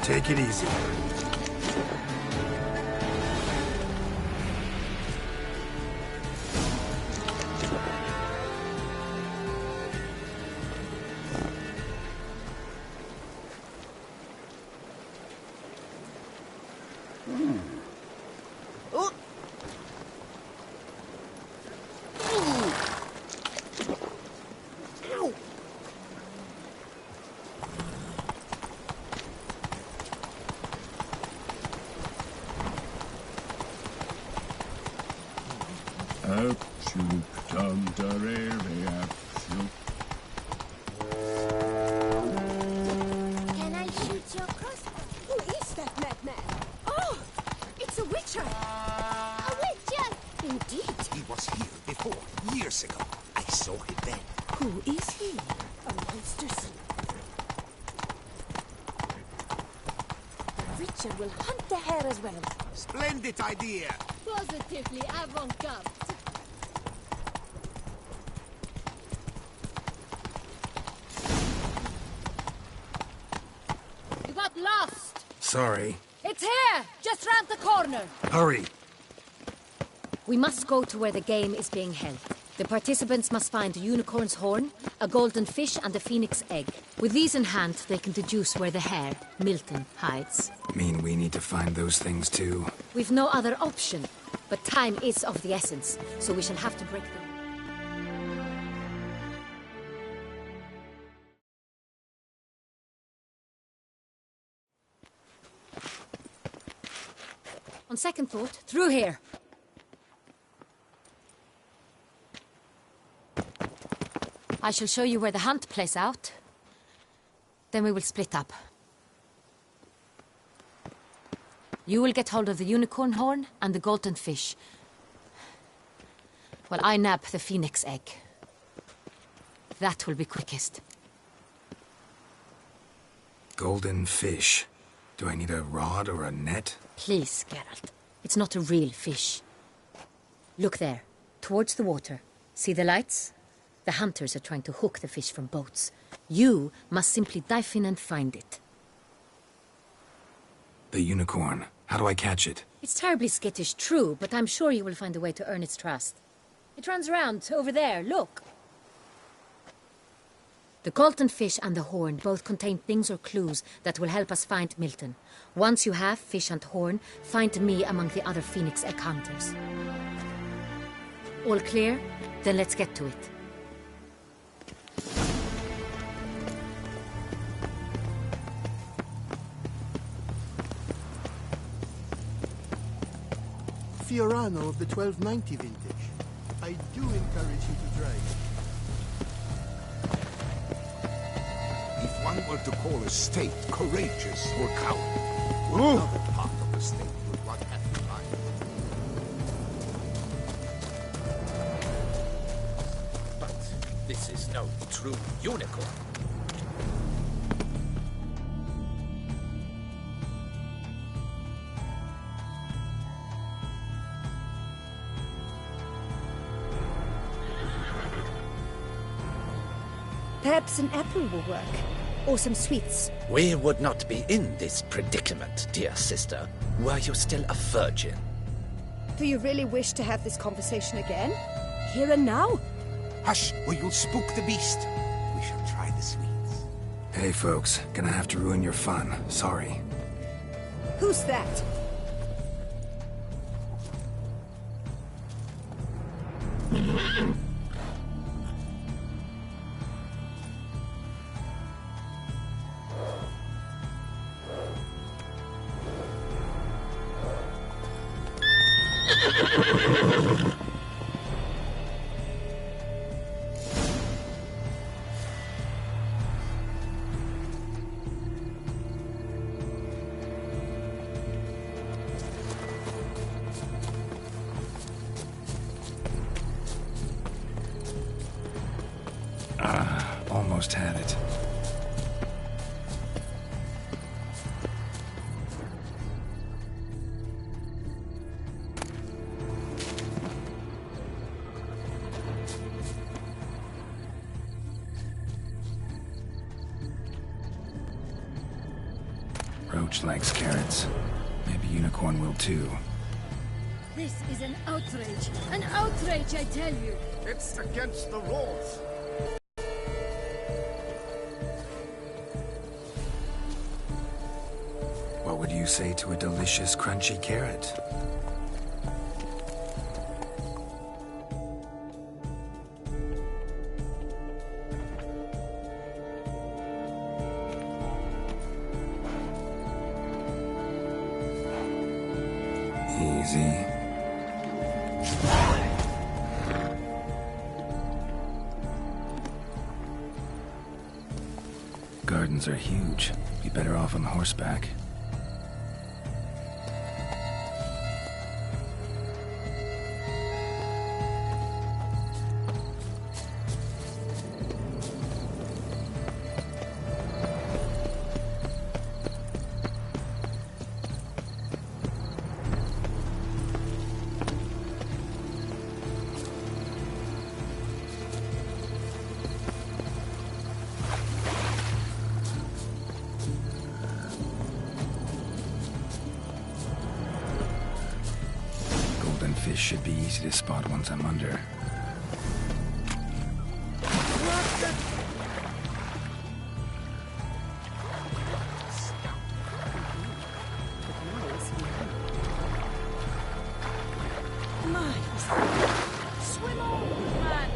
Take it easy. Can I shoot your crossbow? Who is that madman? Oh, it's a witcher! A witcher! Indeed. He was here before, years ago. I saw him then. Who is he? A monster's. The witcher will hunt the hare as well. Splendid idea! Positively avant-garde. You got lost! Sorry. It's here! Just round the corner! Hurry. We must go to where the game is being held. The participants must find a unicorn's horn, a golden fish, and a phoenix egg. With these in hand, they can deduce where the hare, Milton, hides. Mean we need to find those things too? We've no other option, but time is of the essence, so we shall have to break them. On second thought, through here. I shall show you where the hunt plays out. Then we will split up. You will get hold of the unicorn horn and the golden fish. While I nab the phoenix egg. That will be quickest. Golden fish. Do I need a rod or a net? Please, Geralt. It's not a real fish. Look there, towards the water. See the lights? The hunters are trying to hook the fish from boats. You must simply dive in and find it. The unicorn. How do I catch it? It's terribly skittish, true, but I'm sure you will find a way to earn its trust. It runs around, over there, look. The golden fish and the horn both contain things or clues that will help us find Milton. Once you have fish and horn, find me among the other phoenix egg hunters. All clear? Then let's get to it. Fiorano of the 1290 vintage. I do encourage you to try. If one were to call a state courageous or coward, what other part of the state would one have in mind? But this is no true unicorn. Perhaps an apple will work. Or some sweets. We would not be in this predicament, dear sister, were you still a virgin. Do you really wish to have this conversation again? Here and now? Hush, or you'll spook the beast. We shall try the sweets. Hey folks, gonna have to ruin your fun. Sorry. Who's that? Almost had it. Roach likes carrots. Maybe Unicorn will too. This is an outrage. An outrage, I tell you. It's against the rules. What would you say to a delicious, crunchy carrot? Easy. Gardens are huge. Be better off on horseback. Fish should be easy to spot once I'm under. Swim on, man!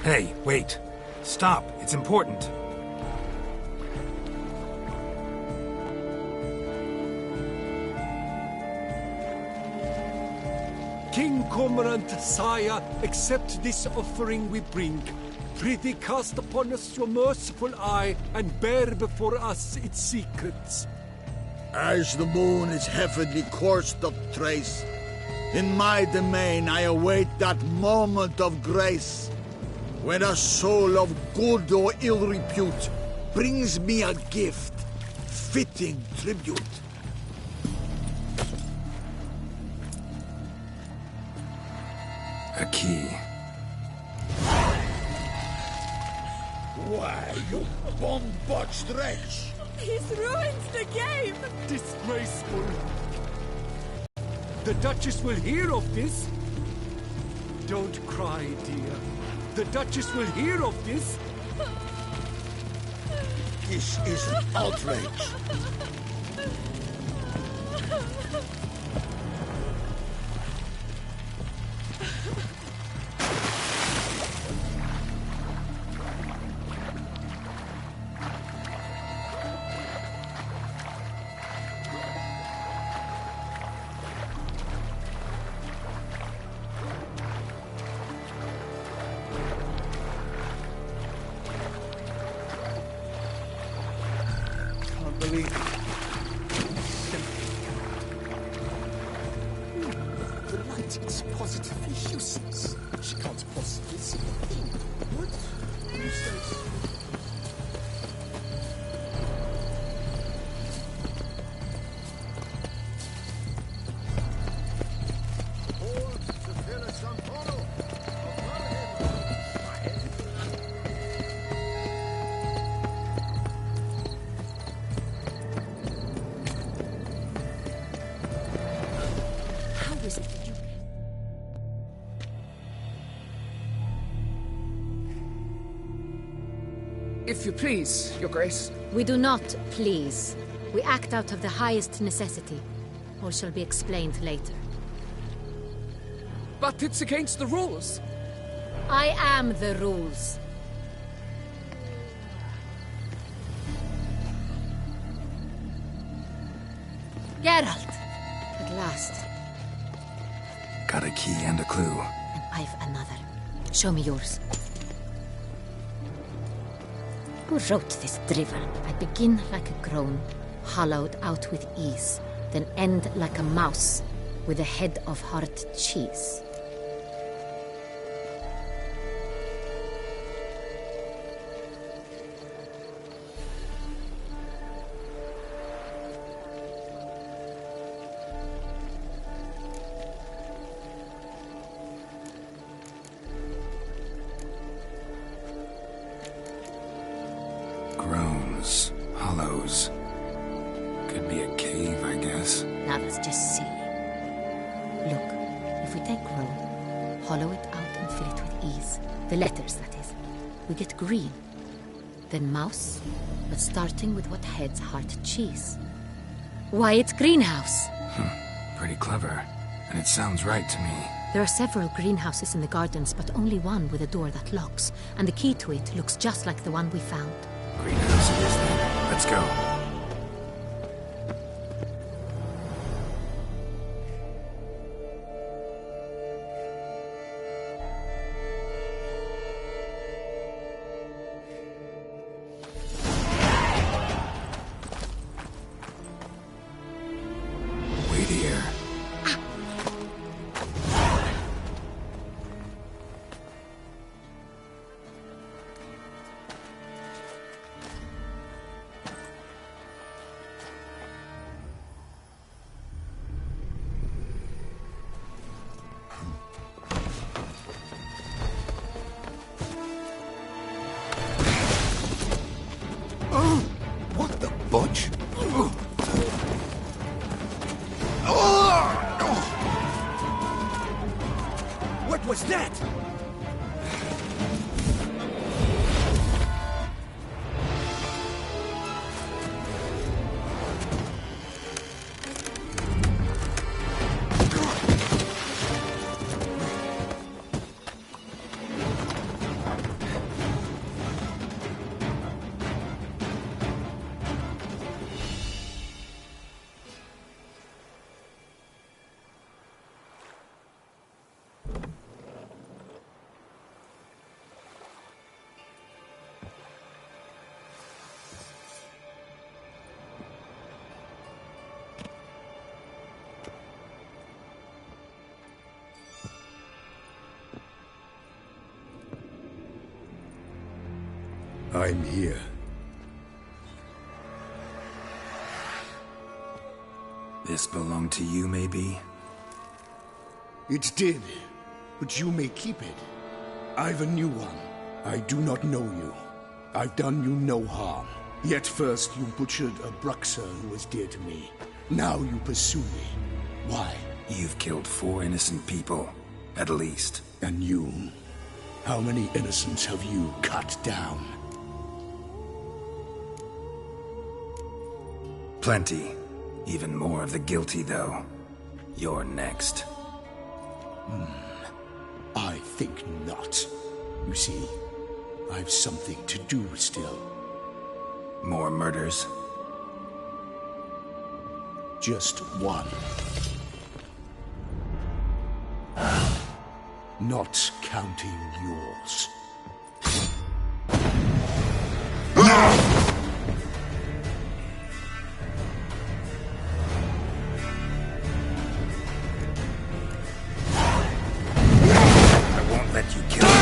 Hey, wait. Stop. It's important. King Cormorant, sire, accept this offering we bring. Prithee cast upon us your merciful eye, and bear before us its secrets. As the moon its heavenly course doth trace, in my domain I await that moment of grace, when a soul of good or ill repute brings me a gift, fitting tribute. A key. Why, you bomb-botched wretch! He's ruined the game! Disgraceful. The Duchess will hear of this. Don't cry, dear. The Duchess will hear of this. This is an outrage. The light is positively useless. She can't possibly see a thing. What? Useless. If you please, Your Grace. We do not please. We act out of the highest necessity. All shall be explained later. But it's against the rules. I am the rules. Geralt! At last. Got a key and a clue. And I've another. Show me yours. Who wrote this drivel? I begin like a groan, hollowed out with ease, then end like a mouse, with a head of hard cheese. Groans, hollows. Could be a cave, I guess. Now that's just silly. Look, if we take groan, hollow it out and fill it with ease, the letters, that is, we get green. Then mouse, but starting with what heads heart cheese. Why, it's greenhouse! Pretty clever. And it sounds right to me. There are several greenhouses in the gardens, but only one with a door that locks, and the key to it looks just like the one we found. Greenhouse it is then. Let's go. Wait here. What the butch? What was that? I'm here. This belonged to you, maybe? It did. but you may keep it. I've a new one. I do not know you. I've done you no harm. Yet first you butchered a Bruxer who was dear to me. Now you pursue me. Why? You've killed 4 innocent people, at least. And you? How many innocents have you cut down? Plenty. Even more of the guilty, though. You're next. I think not. You see, I've something to do still. More murders? Just one. Not counting yours. I won't let you kill me.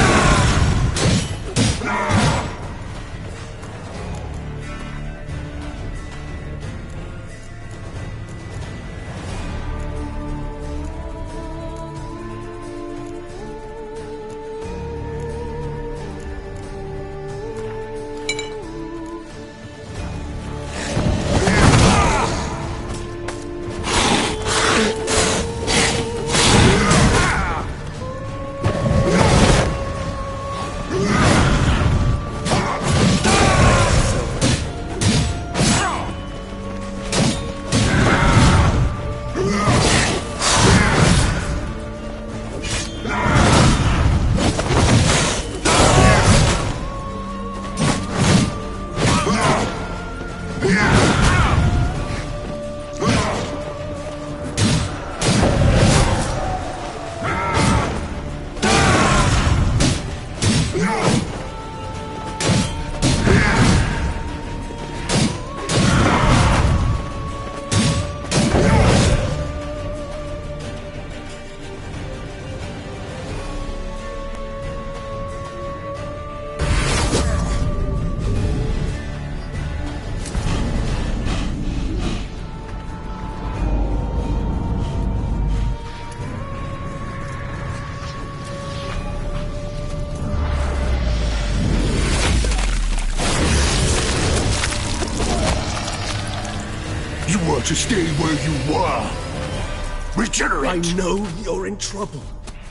To stay where you were. Regenerate! I know you're in trouble.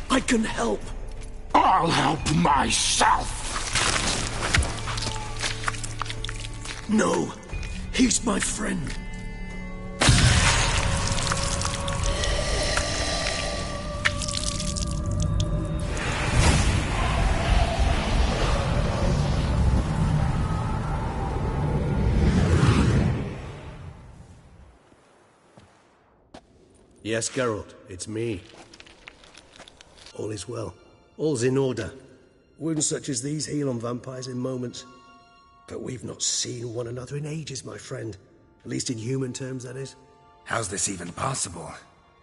I can help. I'll help myself! No, he's my friend. Yes, Geralt, it's me. All is well. All's in order. Wounds such as these heal on vampires in moments. But we've not seen one another in ages, my friend. At least in human terms, that is. How's this even possible?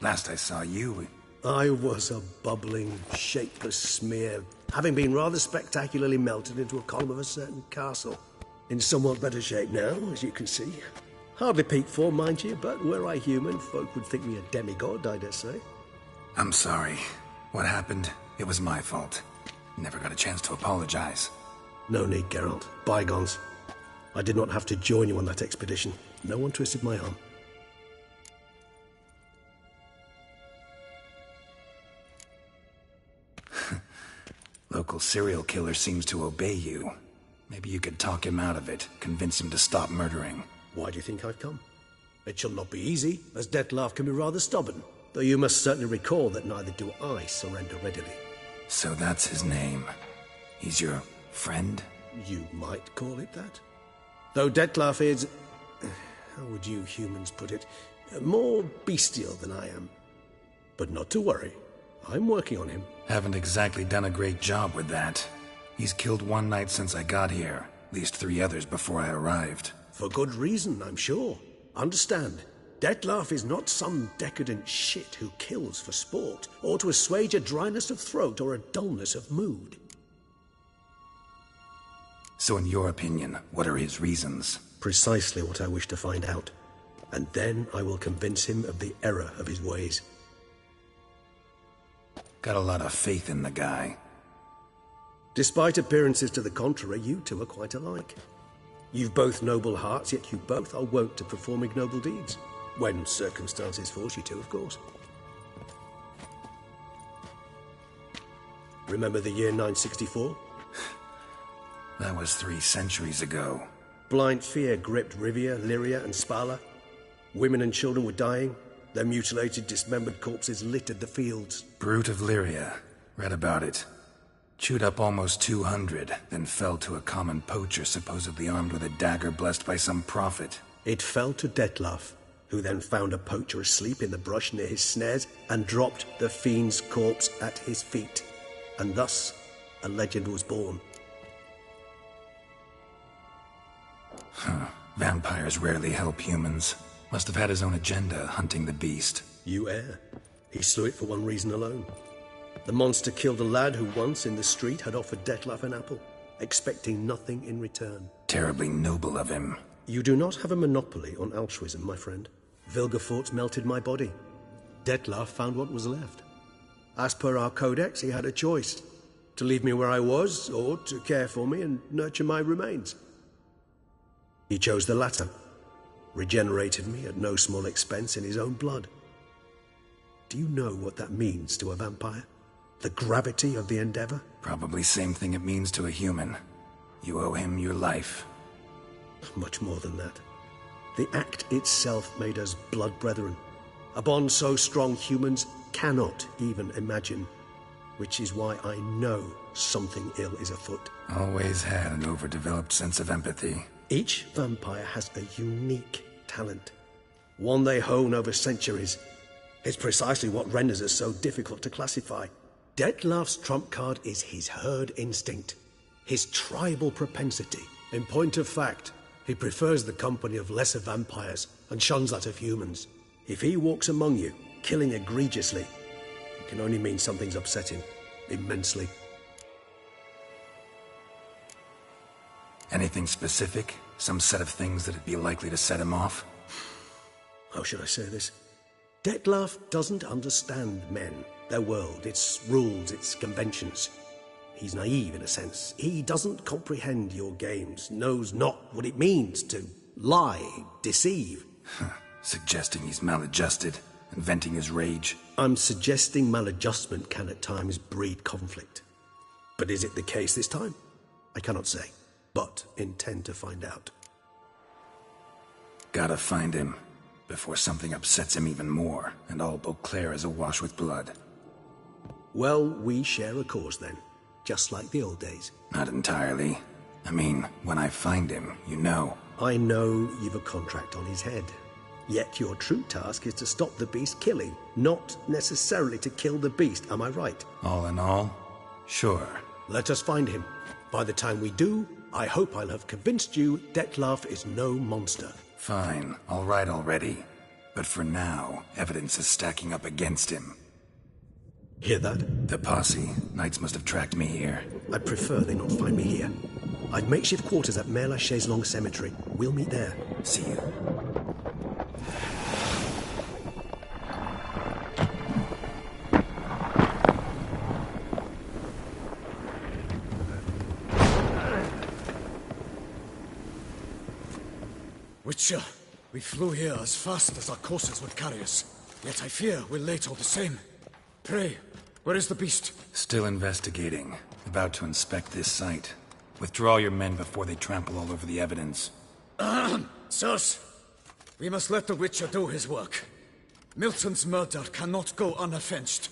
Last I saw you... I was a bubbling, shapeless smear, having been rather spectacularly melted into a column of a certain castle. In somewhat better shape now, as you can see. Hardly peak form, mind you, but were I human, folk would think me a demigod, I dare say. I'm sorry. What happened? It was my fault. Never got a chance to apologize. No need, Geralt. Bygones. I did not have to join you on that expedition. No one twisted my arm. Local serial killer seems to obey you. Maybe you could talk him out of it, convince him to stop murdering. Why do you think I've come? It shall not be easy, as Dettlaff can be rather stubborn. Though you must certainly recall that neither do I surrender readily. So that's his name. He's your friend? You might call it that. Though Dettlaff is... how would you humans put it? More bestial than I am. But not to worry. I'm working on him. Haven't exactly done a great job with that. He's killed one knight since I got here. At least 3 others before I arrived. For good reason, I'm sure. Understand, Dettlaff is not some decadent shit who kills for sport, or to assuage a dryness of throat or a dullness of mood. So in your opinion, what are his reasons? Precisely what I wish to find out. And then I will convince him of the error of his ways. Got a lot of faith in the guy. Despite appearances to the contrary, you two are quite alike. You've both noble hearts, yet you both are wont to perform ignoble deeds. When circumstances force you to, of course. Remember the year 964? That was 3 centuries ago. Blind fear gripped Rivia, Lyria, and Spala. Women and children were dying. Their mutilated, dismembered corpses littered the fields. Brute of Lyria. Read about it. Chewed up almost 200, then fell to a common poacher supposedly armed with a dagger blessed by some prophet. It fell to Detlaf, who then found a poacher asleep in the brush near his snares and dropped the fiend's corpse at his feet. And thus, a legend was born. Vampires rarely help humans. Must have had his own agenda, hunting the beast. You err. He slew it for one reason alone. The monster killed a lad who once in the street had offered Detlaf an apple, expecting nothing in return. Terribly noble of him. You do not have a monopoly on altruism, my friend. Vilgefortz melted my body. Detlaf found what was left. As per our codex, he had a choice. To leave me where I was, or to care for me and nurture my remains. He chose the latter. Regenerated me at no small expense in his own blood. Do you know what that means to a vampire? The gravity of the endeavor? Probably same thing it means to a human. You owe him your life. Much more than that. The act itself made us blood brethren. A bond so strong humans cannot even imagine. Which is why I know something ill is afoot. Always had an overdeveloped sense of empathy. Each vampire has a unique talent. One they hone over centuries. It's precisely what renders us so difficult to classify. Detlaf's trump card is his herd instinct, his tribal propensity. In point of fact, he prefers the company of lesser vampires and shuns that of humans. If he walks among you, killing egregiously, it can only mean something's upset him, immensely. Anything specific? Some set of things that'd be likely to set him off? How should I say this? Detlaf doesn't understand men, their world, its rules, its conventions. He's naive in a sense. He doesn't comprehend your games, knows not what it means to lie, deceive. Suggesting he's maladjusted, and venting his rage. I'm suggesting maladjustment can at times breed conflict. But is it the case this time? I cannot say, but intend to find out. Gotta find him. Before something upsets him even more, and all Beauclair is awash with blood. Well, we share a cause then, just like the old days. Not entirely. I mean, when I find him, you know. I know you've a contract on his head. Yet your true task is to stop the beast killing, not necessarily to kill the beast, am I right? All in all, sure. Let us find him. By the time we do, I hope I'll have convinced you Detlaf is no monster. Fine, all right already. But for now, evidence is stacking up against him. Hear that? The posse. Knights must have tracked me here. I'd prefer they not find me here. I've makeshift quarters at Mère Lachaise Long Cemetery. We'll meet there. See you. Witcher, we flew here as fast as our courses would carry us. Yet I fear we're late all the same. Pray, where is the beast? Still investigating. About to inspect this site. Withdraw your men before they trample all over the evidence. Sirs, we must let the Witcher do his work. Milton's murder cannot go unavenged.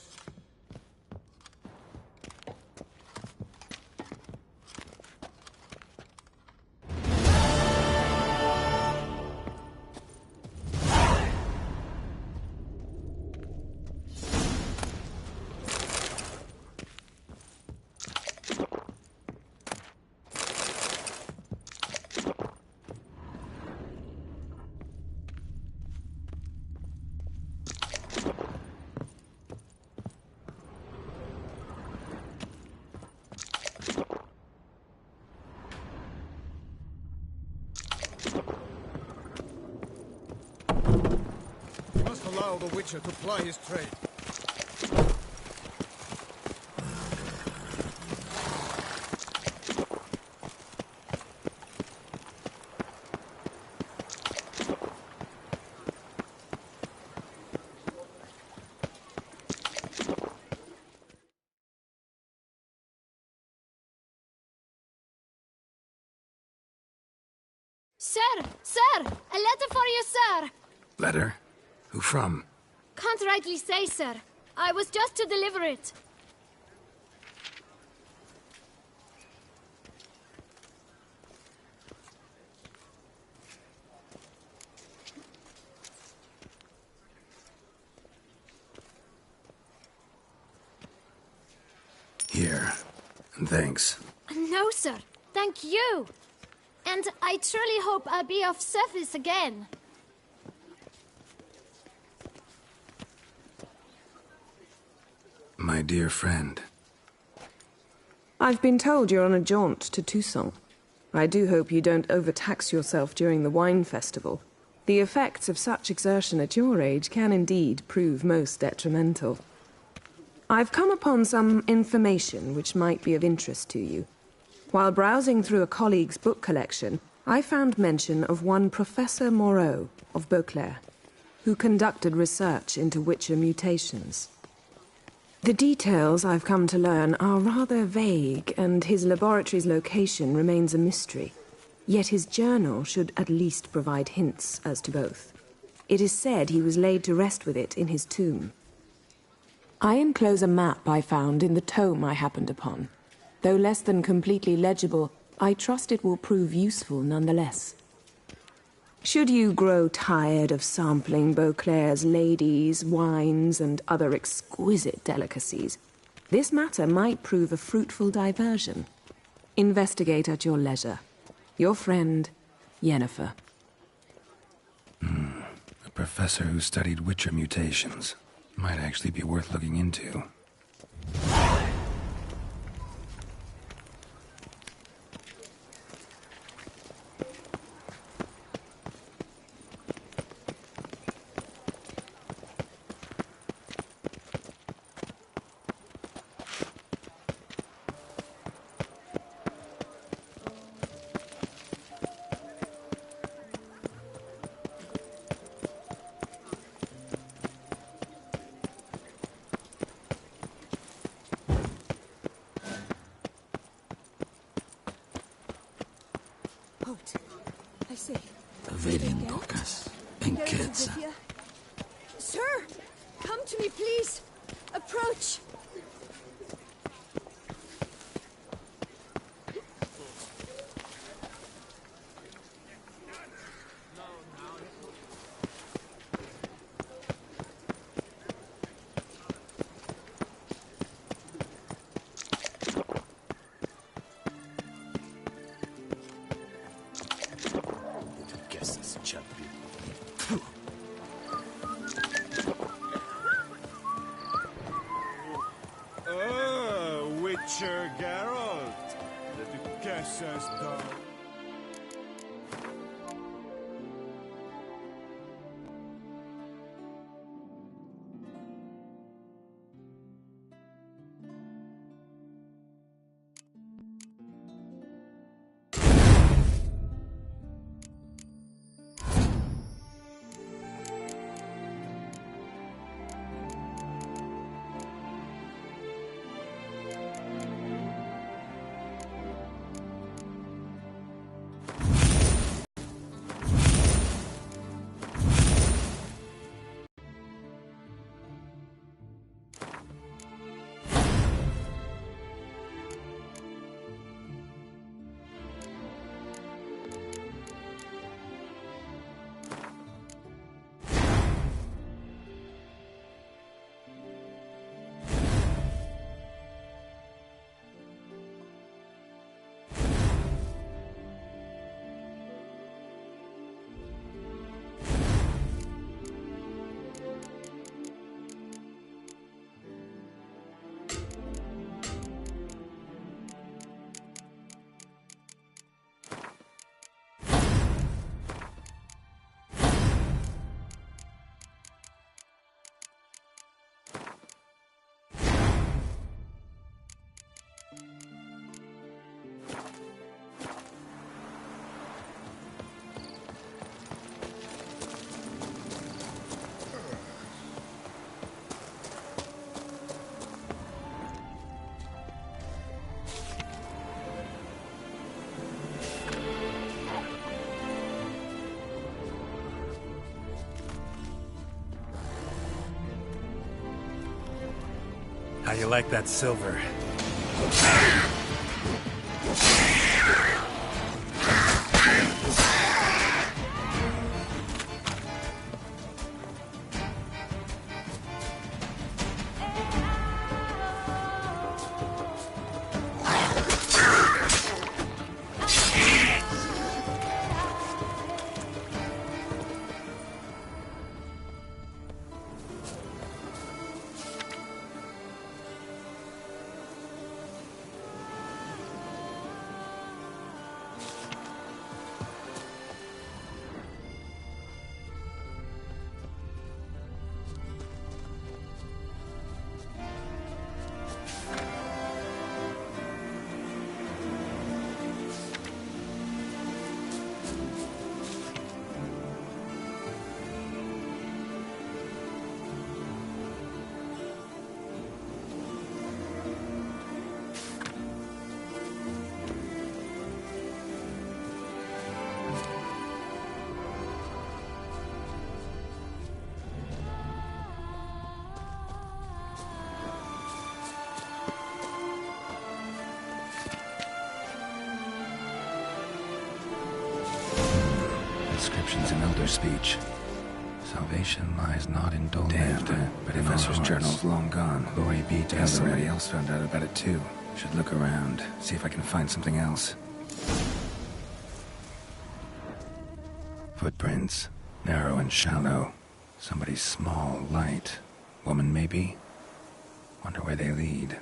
The Witcher to ply his trade. Sir! Sir! A letter for you, sir! Letter? Who from? Can't rightly say, sir. I was just to deliver it. Here. And thanks. No, sir. Thank you. And I truly hope I'll be of service again. My dear friend. I've been told you're on a jaunt to Toussaint. I do hope you don't overtax yourself during the wine festival. The effects of such exertion at your age can indeed prove most detrimental. I've come upon some information which might be of interest to you. While browsing through a colleague's book collection, I found mention of one Professor Moreau of Beauclair, who conducted research into Witcher mutations. The details I've come to learn are rather vague, and his laboratory's location remains a mystery. Yet his journal should at least provide hints as to both. It is said he was laid to rest with it in his tomb. I enclose a map I found in the tome I happened upon. Though less than completely legible, I trust it will prove useful nonetheless. Should you grow tired of sampling Beauclair's ladies, wines, and other exquisite delicacies, this matter might prove a fruitful diversion. Investigate at your leisure. Your friend, Yennefer. A professor who studied Witcher mutations. Might actually be worth looking into. I see. Vedian Docas. Enqueza. Sir! Come to me, please! Approach! Witcher Geralt, the Duchess's daughter. How you like that silver? Inscriptions in Elder speech. Salvation lies not in Dol-Nevda, but in Professor's journal's long gone. Glory be to God. Somebody else found out about it too. Should look around, see if I can find something else. Footprints. Narrow and shallow. Somebody's small, light. Woman, maybe? Wonder where they lead.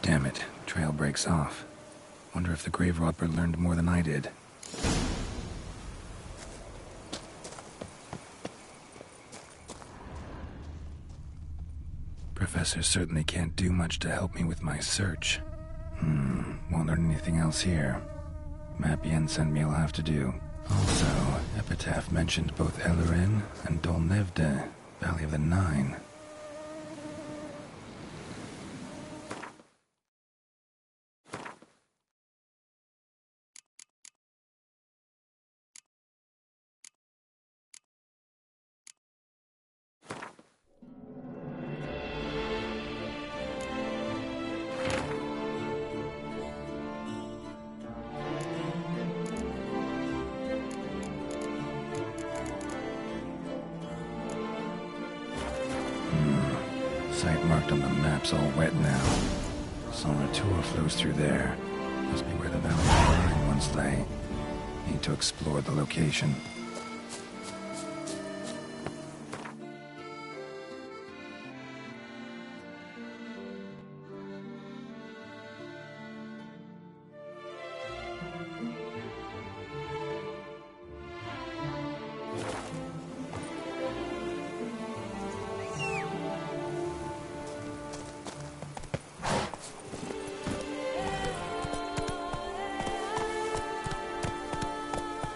Damn it, trail breaks off. Wonder if the grave robber learned more than I did. Professor certainly can't do much to help me with my search. Won't learn anything else here. Map Yen sent me will have to do. Also, Epitaph mentioned both Ellerin and Dol-Nevda, Valley of the Nine. Site marked on the map's all wet now. Sonratur flows through there. Must be where the Valley of the Nine once lay. Need to explore the location.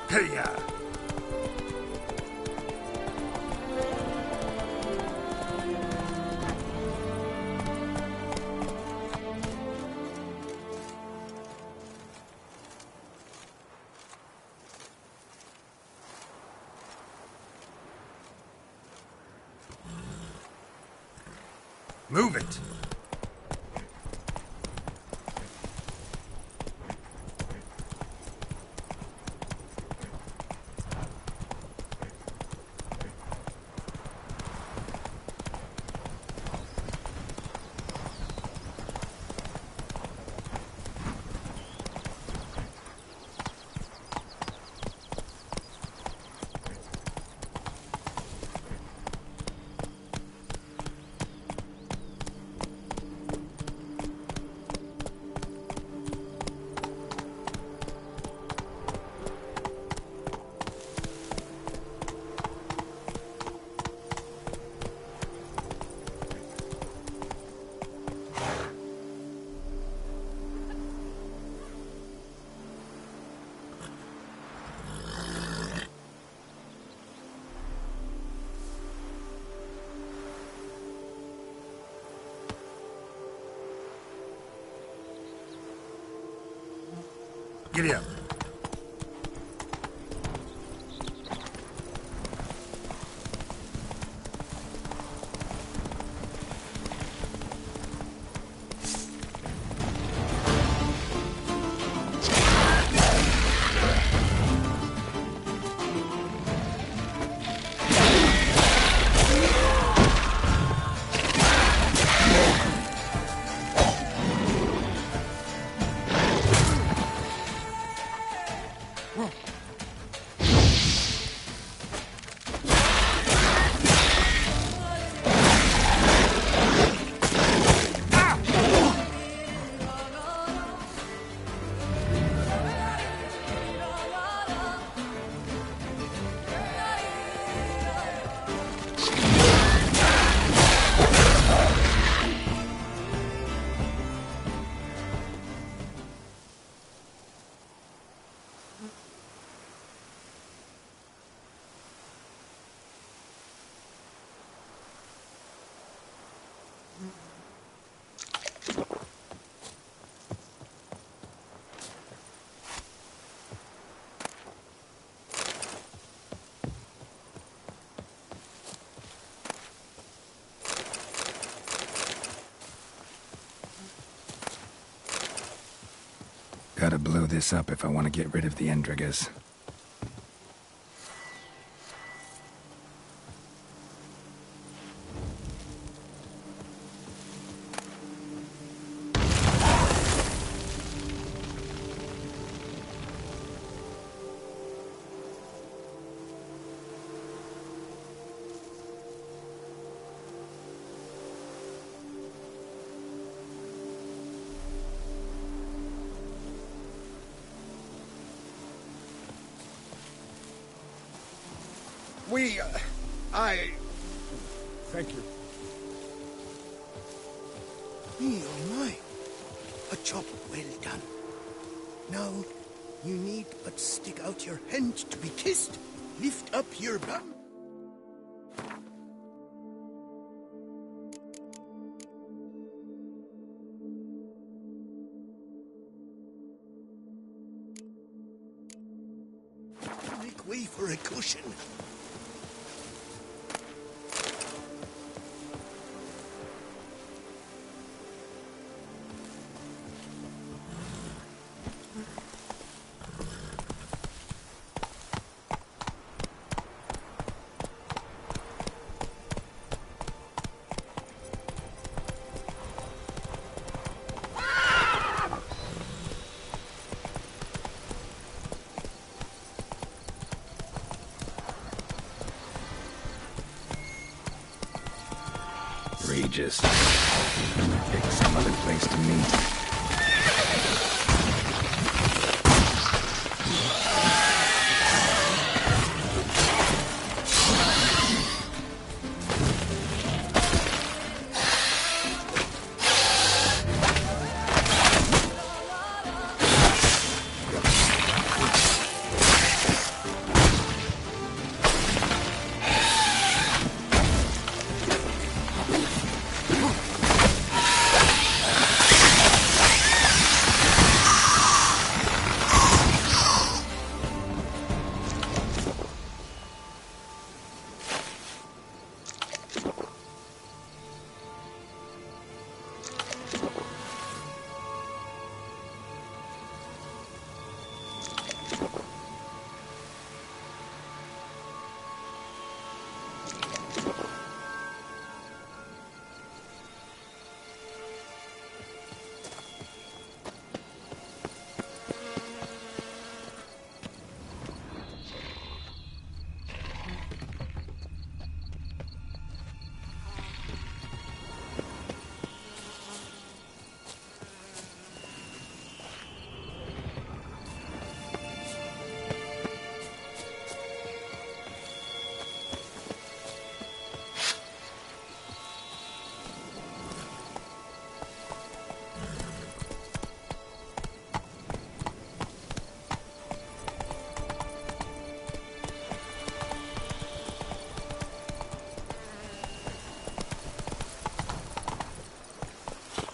Hey-ya! Move it! Giddy up. Gotta blow this up if I want to get rid of the Endrigas. Thank you. Me, oh my. A job well done. Now, you need but stick out your hand to be kissed. Lift up your bum. Make way for a cushion. Regis. Pick some other place to meet.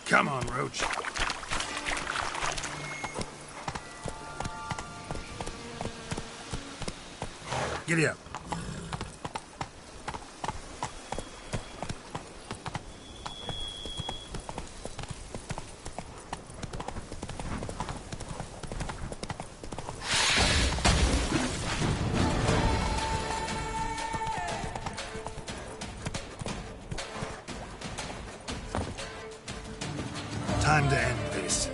Come on, Roach. Giddy up. Time to end this.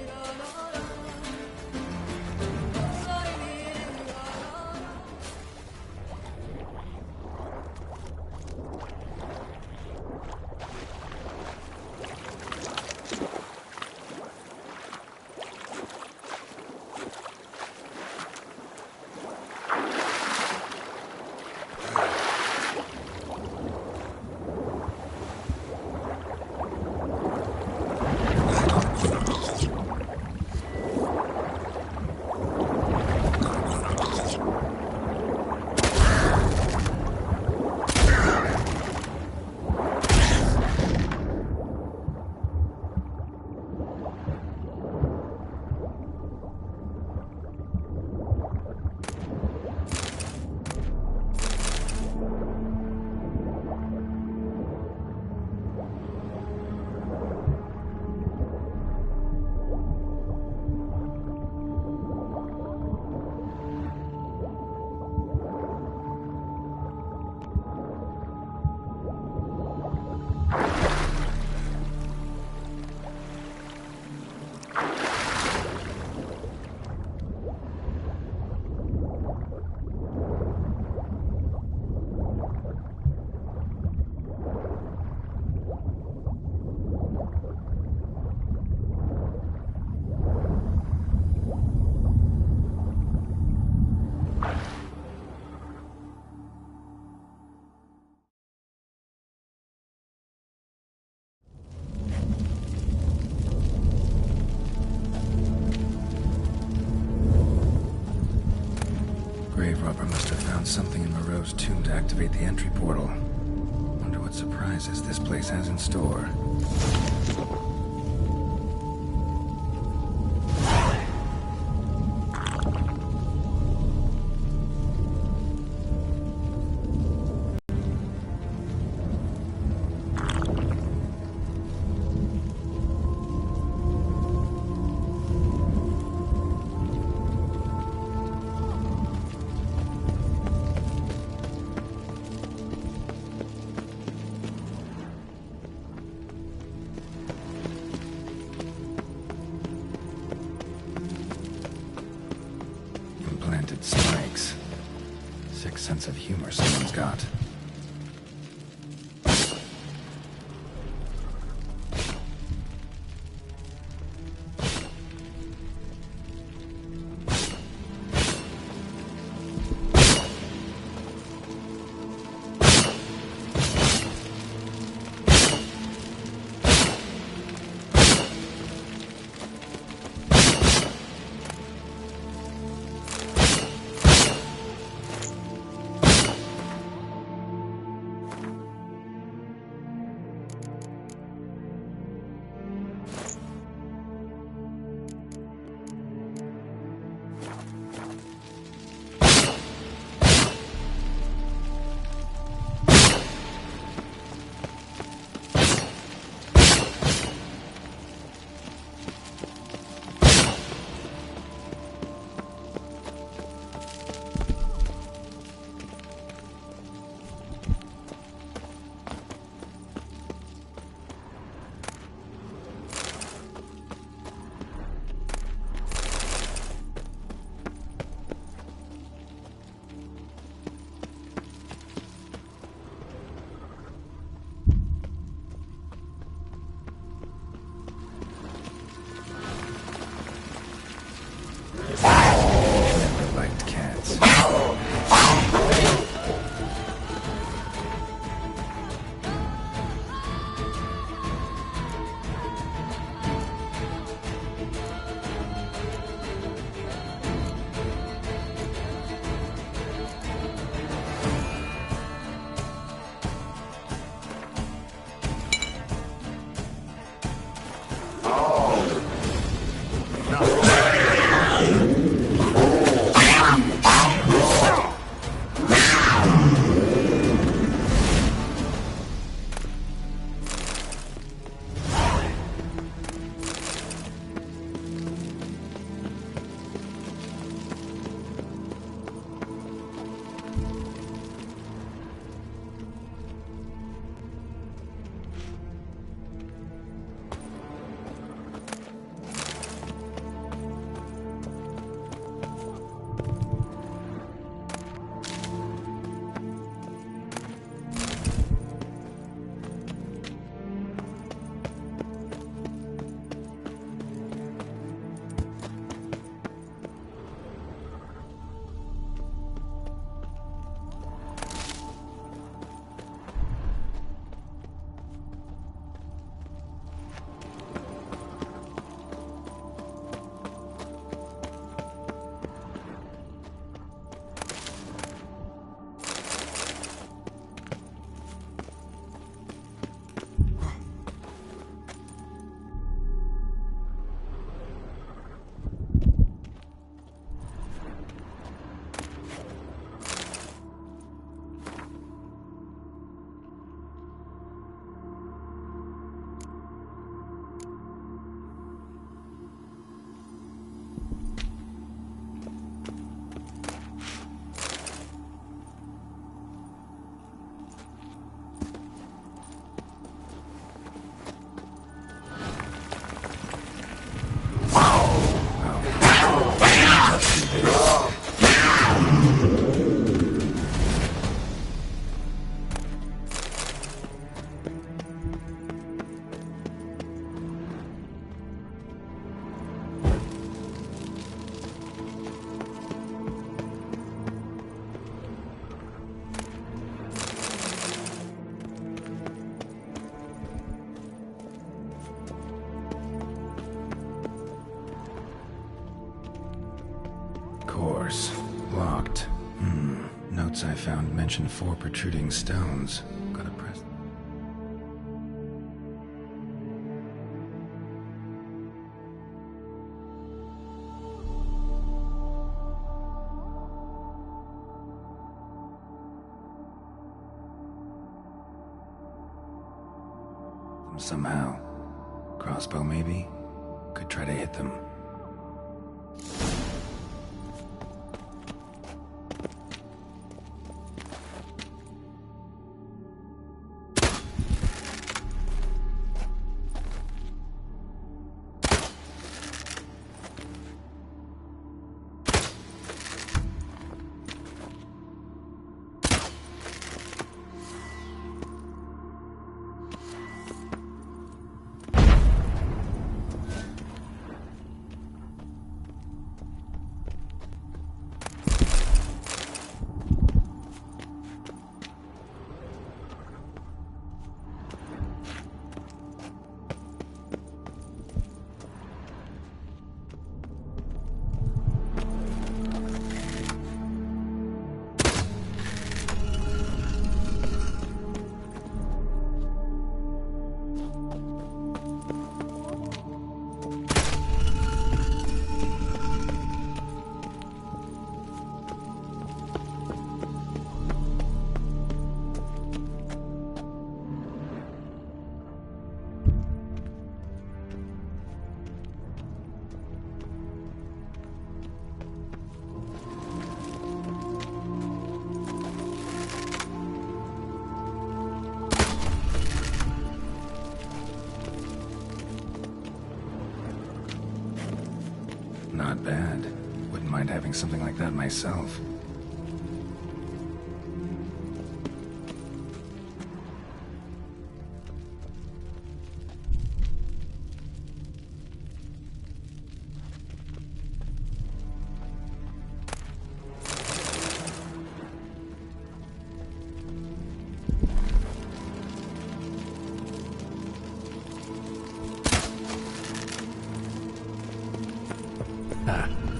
something in Moreau's tomb to activate the entry portal. Wonder what surprises this place has in store. Spikes. Sick sense of humor someone's got. Never liked cats. notes I found mentioned 4 protruding stones. Gotta press... them somehow. Crossbow, maybe? Could try to hit them. Not bad. Wouldn't mind having something like that myself.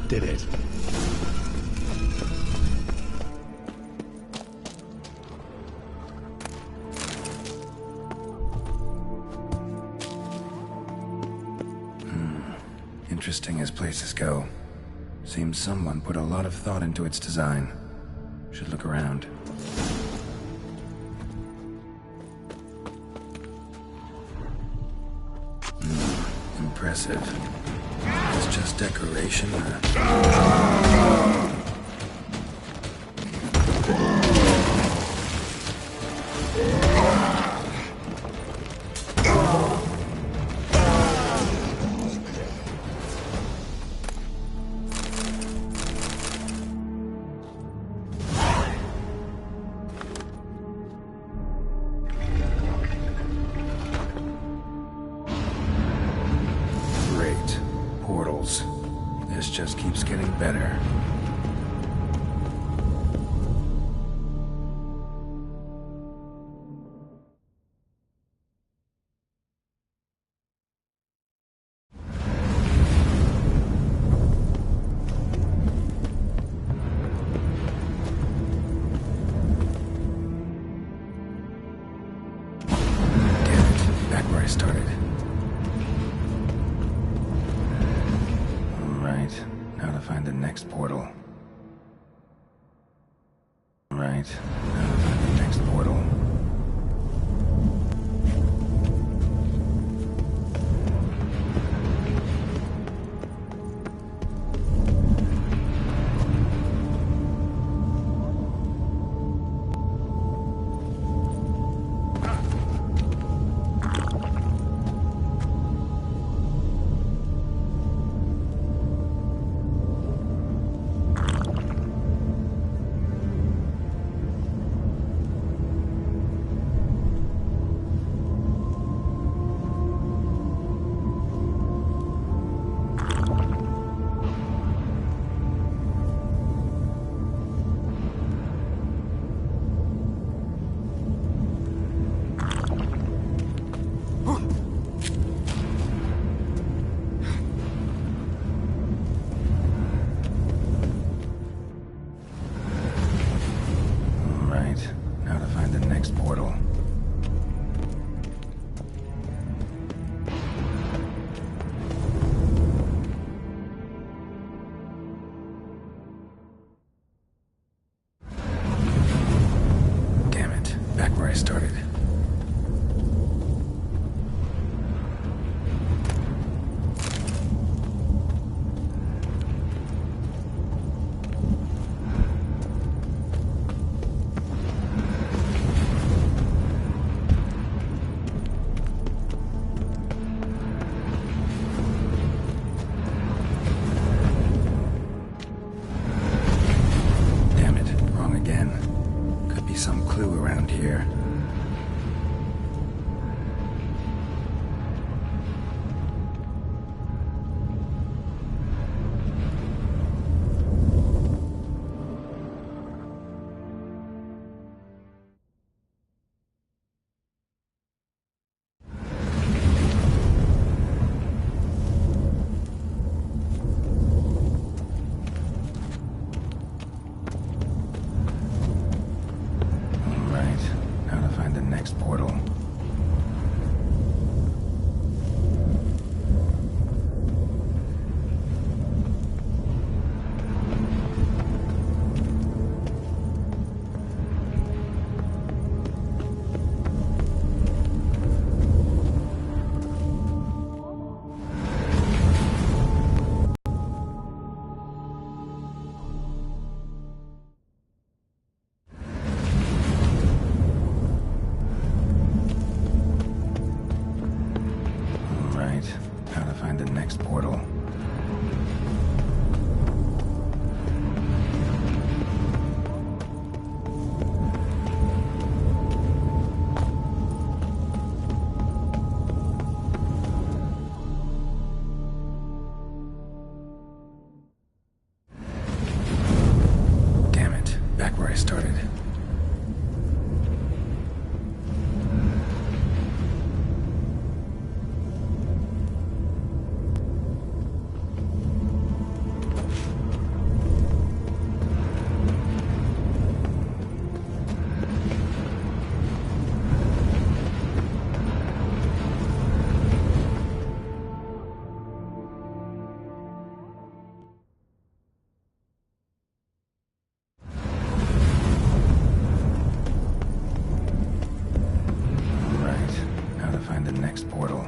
Did it. Interesting as places go. Seems someone put a lot of thought into its design. Should look around. Impressive. It's just decoration. Great. Portals. This just keeps getting better. Back where I started. Alright, now to find the next portal. Right, now to find the next portal. next portal. Damn it, back where I started. Next portal.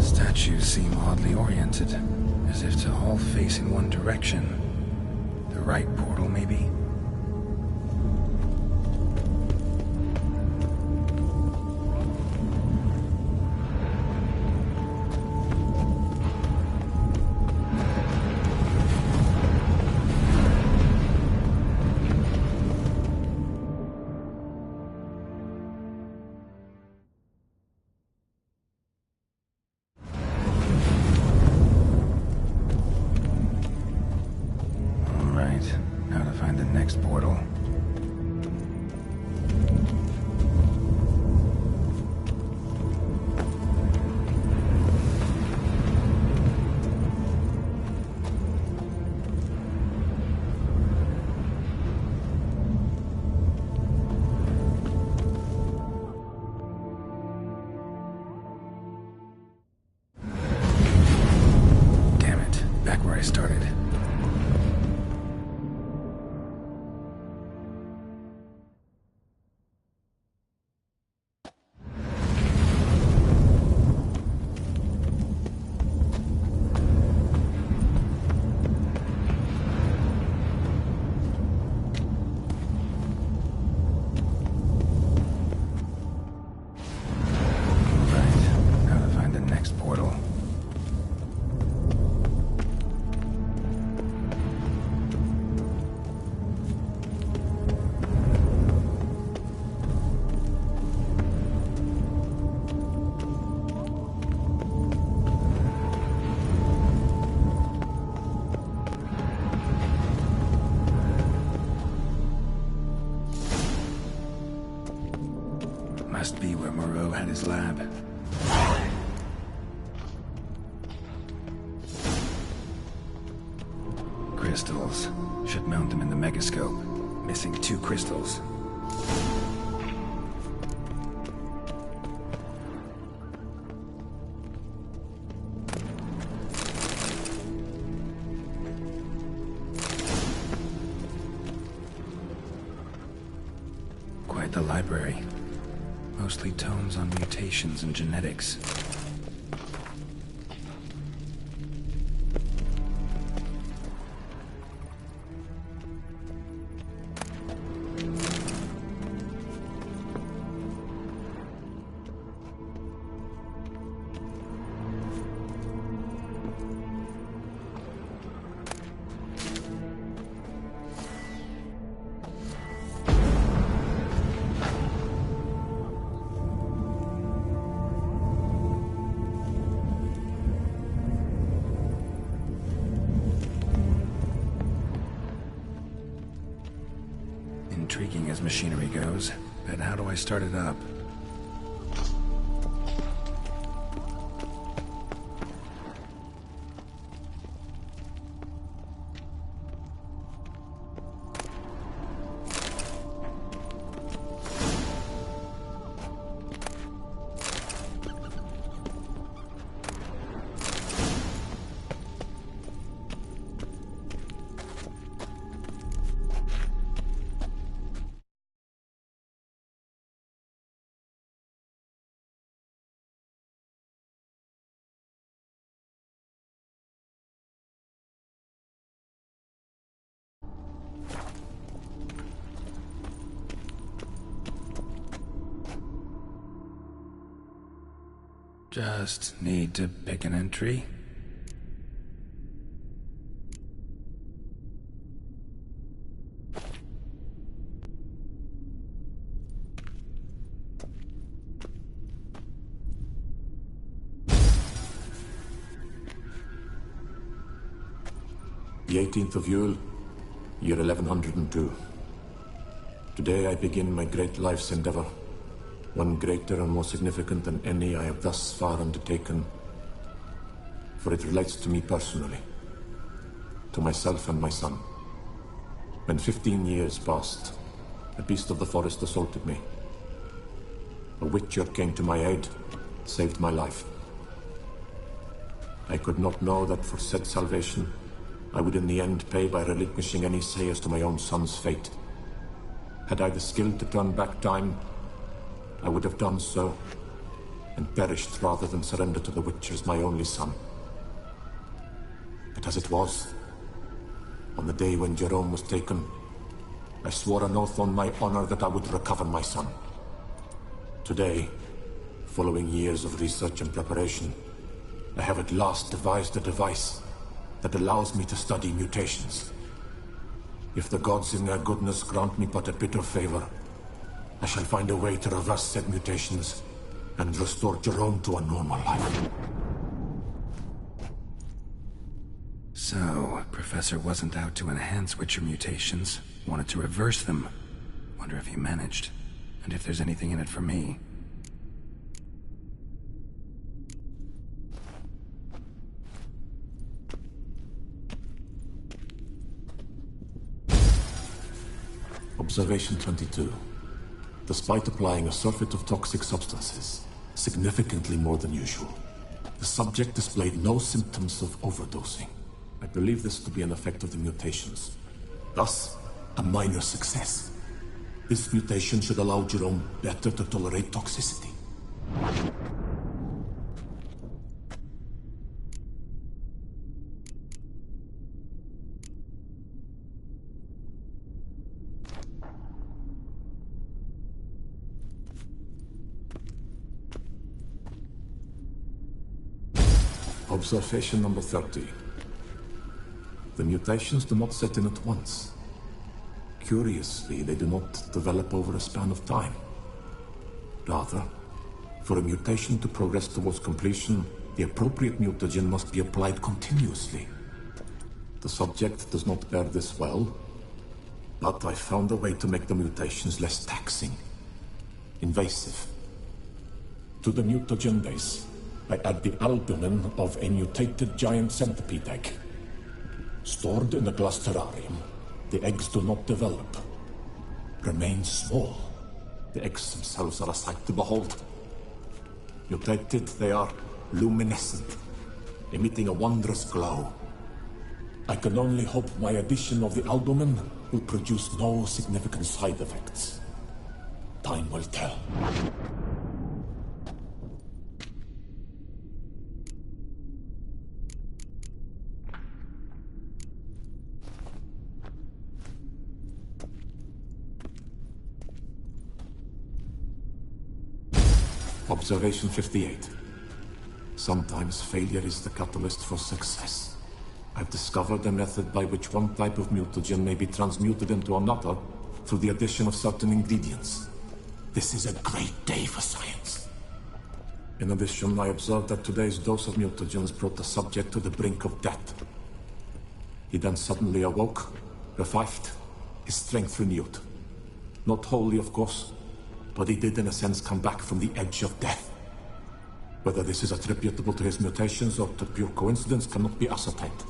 Statues seem oddly oriented, as if to all face in one direction. The right portal, maybe? Now to find the next portal. Damn it, back where I started. Portal. Must be where Moreau had his lab. Crystals. Should mount them in the megascope. Missing 2 crystals. Quite the library. Mostly tomes on mutations and genetics. Intriguing as machinery goes, but how do I start it up? Just need to pick an entry. The 18th of Yule, year 1102. Today I begin my great life's endeavor, one greater and more significant than any I have thus far undertaken, for it relates to me personally, to myself and my son. When 15 years passed, a beast of the forest assaulted me. A witcher came to my aid, saved my life. I could not know that for said salvation, I would in the end pay by relinquishing any say as to my own son's fate. Had I the skill to turn back time, I would have done so, and perished rather than surrender to the Witchers my only son. But as it was, on the day when Jerome was taken, I swore an oath on my honor that I would recover my son. Today, following years of research and preparation, I have at last devised a device that allows me to study mutations. If the gods in their goodness grant me but a bit of favor, I shall find a way to reverse said mutations and restore Jerome to a normal life. So, Professor wasn't out to enhance Witcher mutations, wanted to reverse them. Wonder if he managed, and if there's anything in it for me. Observation 22. Despite applying a surfeit of toxic substances, significantly more than usual, the subject displayed no symptoms of overdosing. I believe this to be an effect of the mutations. Thus, a minor success. This mutation should allow Jerome better to tolerate toxicity. Observation number 30. The mutations do not set in at once. Curiously, they do not develop over a span of time. Rather, for a mutation to progress towards completion, the appropriate mutagen must be applied continuously. The subject does not bear this well, but I found a way to make the mutations less taxing, invasive. To the mutagen base, I add the albumin of a mutated giant centipede egg. Stored in a glass terrarium, the eggs do not develop, remain small. The eggs themselves are a sight to behold. Mutated, they are luminescent, emitting a wondrous glow. I can only hope my addition of the albumin will produce no significant side effects. Time will tell. Observation 58. Sometimes failure is the catalyst for success. I've discovered a method by which one type of mutagen may be transmuted into another through the addition of certain ingredients. This is a great day for science. In addition, I observed that today's dose of mutagens brought the subject to the brink of death. He then suddenly awoke, revived, his strength renewed. Not wholly, of course, but he did in a sense come back from the edge of death. Whether this is attributable to his mutations or to pure coincidence cannot be ascertained.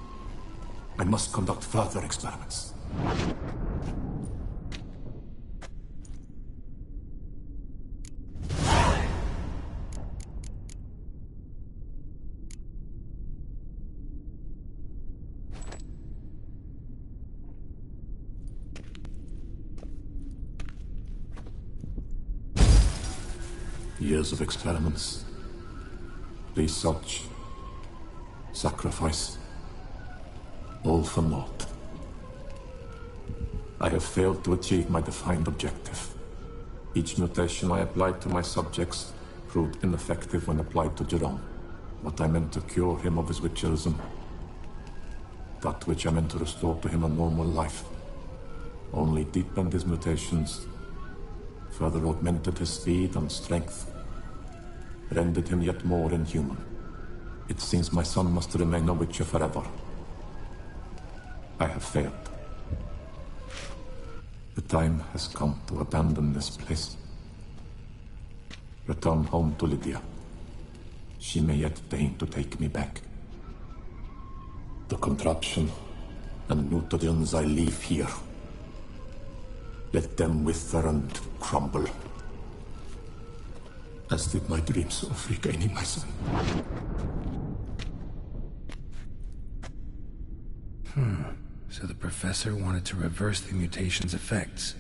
I must conduct further experiments. Years of experiments, research, sacrifice, all for naught. I have failed to achieve my defined objective. Each mutation I applied to my subjects proved ineffective when applied to Jerome. What I meant to cure him of his witcherism, that which I meant to restore to him a normal life, only deepened his mutations, further augmented his speed and strength, rendered him yet more inhuman. It seems my son must remain a witcher forever. I have failed. The time has come to abandon this place. Return home to Lydia. She may yet deign to take me back. The contraption and mutagens I leave here, let them wither and crumble, as did my dreams of regaining my son. So the professor wanted to reverse the mutation's effects.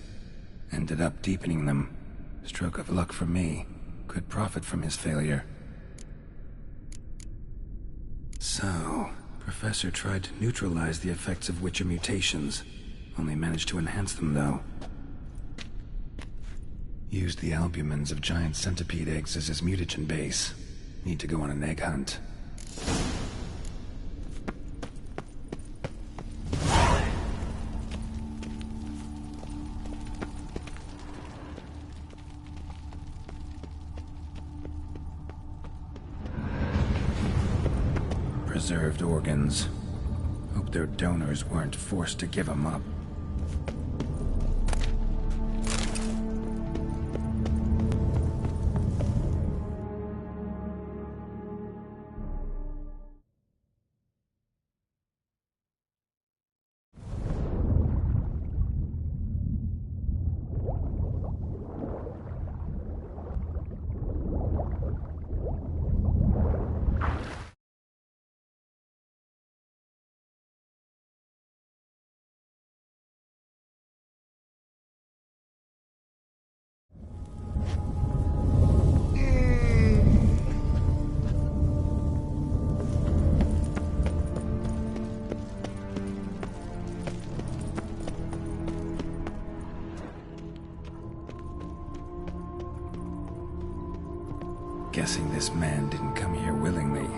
Ended up deepening them. Stroke of luck for me. Could profit from his failure. So, Professor tried to neutralize the effects of Witcher mutations. Only managed to enhance them, though. Used the albumins of giant centipede eggs as his mutagen base. Need to go on an egg hunt. Preserved organs. Hope their donors weren't forced to give them up. Guessing this man didn't come here willingly.